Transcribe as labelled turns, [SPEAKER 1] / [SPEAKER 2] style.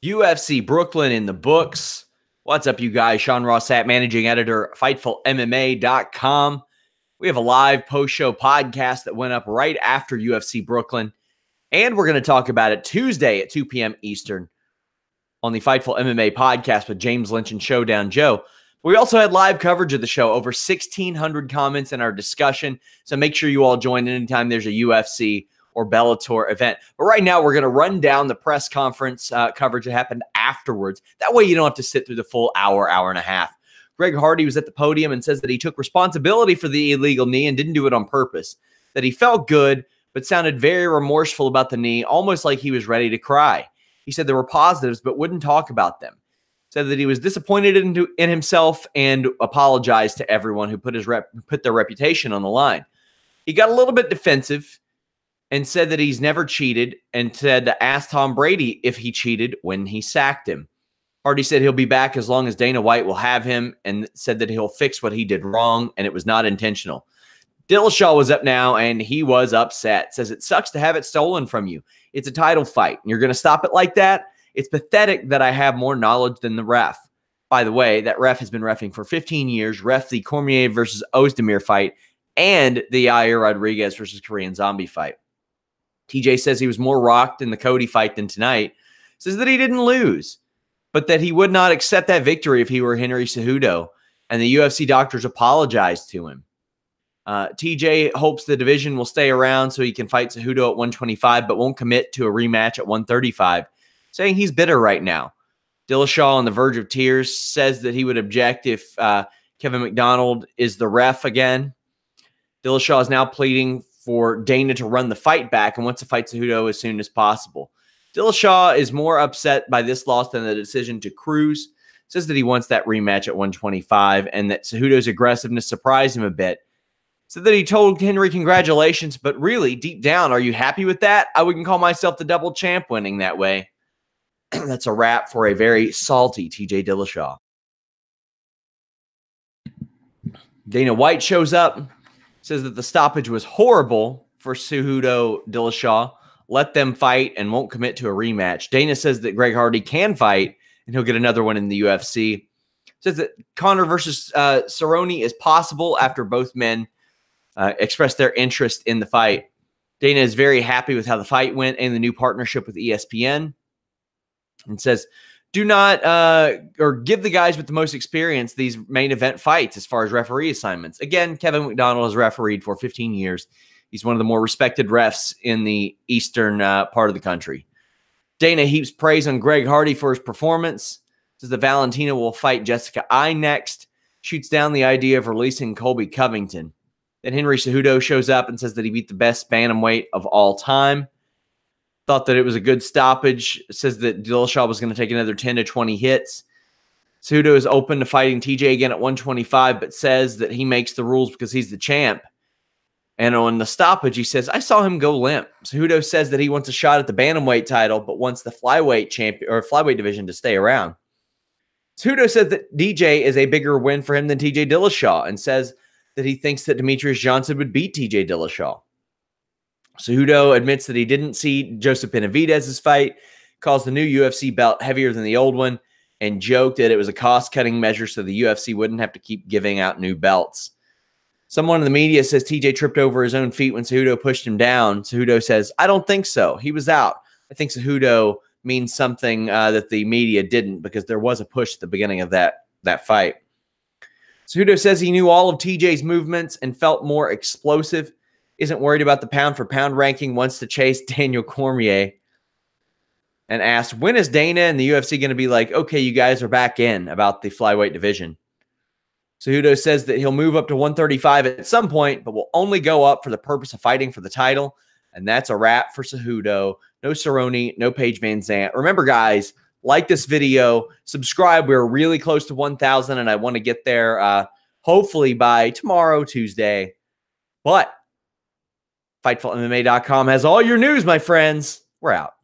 [SPEAKER 1] UFC Brooklyn in the books. What's up, you guys? Ross Sapp, managing editor, FightfulMMA.com. We have a live post-show podcast that went up right after UFC Brooklyn, and we're going to talk about it Tuesday at 2 p.m. Eastern on the Fightful MMA podcast with James Lynch and Showdown Joe. We also had live coverage of the show, over 1,600 comments in our discussion, so make sure you all join anytime there's a UFC or Bellator event. But right now, we're going to run down the press conference coverage that happened afterwards. That way, you don't have to sit through the full hour and a half. Greg Hardy was at the podium and says that he took responsibility for the illegal knee and didn't do it on purpose, that he felt good, but sounded very remorseful about the knee, almost like he was ready to cry. He said there were positives, but wouldn't talk about them. Said that he was disappointed in himself and apologized to everyone who put their reputation on the line. He got a little bit defensive and said that he's never cheated, and said to ask Tom Brady if he cheated when he sacked him. Hardy said he'll be back as long as Dana White will have him, and said that he'll fix what he did wrong, and it was not intentional. Dillashaw was up now, and he was upset. Says it sucks to have it stolen from you. It's a title fight, and you're going to stop it like that? It's pathetic that I have more knowledge than the ref. By the way, that ref has been reffing for 15 years, ref the Cormier versus Ozdemir fight, and the Yair Rodriguez versus Korean Zombie fight. TJ says he was more rocked in the Cody fight than tonight. Says that he didn't lose, but that he would not accept that victory if he were Henry Cejudo, and the UFC doctors apologized to him. TJ hopes the division will stay around so he can fight Cejudo at 125, but won't commit to a rematch at 135, saying he's bitter right now. Dillashaw, on the verge of tears, says that he would object if Kevin McDonald is the ref again. Dillashaw is now pleading for Dana to run the fight back and wants to fight Cejudo as soon as possible. Dillashaw is more upset by this loss than the decision to cruise. Says that he wants that rematch at 125 and that Cejudo's aggressiveness surprised him a bit. Said that he told Henry congratulations, but really, deep down, are you happy with that? I wouldn't call myself the double champ winning that way. That's a wrap for a very salty TJ Dillashaw. Dana White shows up. Says that the stoppage was horrible for Cejudo Dillashaw. Let them fight and won't commit to a rematch. Dana says that Greg Hardy can fight and he'll get another one in the UFC. Says that Conor versus Cerrone is possible after both men expressed their interest in the fight. Dana is very happy with how the fight went and the new partnership with ESPN, and says, do not or give the guys with the most experience these main event fights as far as referee assignments. Again, Kevin McDonald has refereed for 15 years. He's one of the more respected refs in the eastern part of the country. Dana heaps praise on Greg Hardy for his performance. Says that Valentina will fight Jessica I next. Shoots down the idea of releasing Colby Covington. Then Henry Cejudo shows up and says that he beat the best bantamweight of all time. Thought that it was a good stoppage. Says that Dillashaw was going to take another 10 to 20 hits. Cejudo is open to fighting TJ again at 125, but says that he makes the rules because he's the champ. And on the stoppage, he says, I saw him go limp. Cejudo says that he wants a shot at the bantamweight title, but wants the flyweight champion or flyweight division to stay around. Cejudo says that DJ is a bigger win for him than TJ Dillashaw, and says that he thinks that Demetrius Johnson would beat TJ Dillashaw. Cejudo admits that he didn't see Joseph Benavidez's fight, calls the new UFC belt heavier than the old one, and joked that it was a cost-cutting measure so the UFC wouldn't have to keep giving out new belts. Someone in the media says TJ tripped over his own feet when Cejudo pushed him down. Cejudo says, I don't think so. He was out. I think Cejudo means something that the media didn't, because there was a push at the beginning of that fight. Cejudo says he knew all of TJ's movements and felt more explosive. Isn't worried about the pound-for-pound ranking, wants to chase Daniel Cormier, and asked, when is Dana and the UFC going to be like, okay, you guys are back in about the flyweight division? Cejudo says that he'll move up to 135 at some point, but will only go up for the purpose of fighting for the title, and that's a wrap for Cejudo. No Cerrone, no Paige Van Zandt. Remember, guys, like this video, subscribe. We're really close to 1,000, and I want to get there hopefully by tomorrow, Tuesday. But FightfulMMA.com has all your news, my friends. We're out.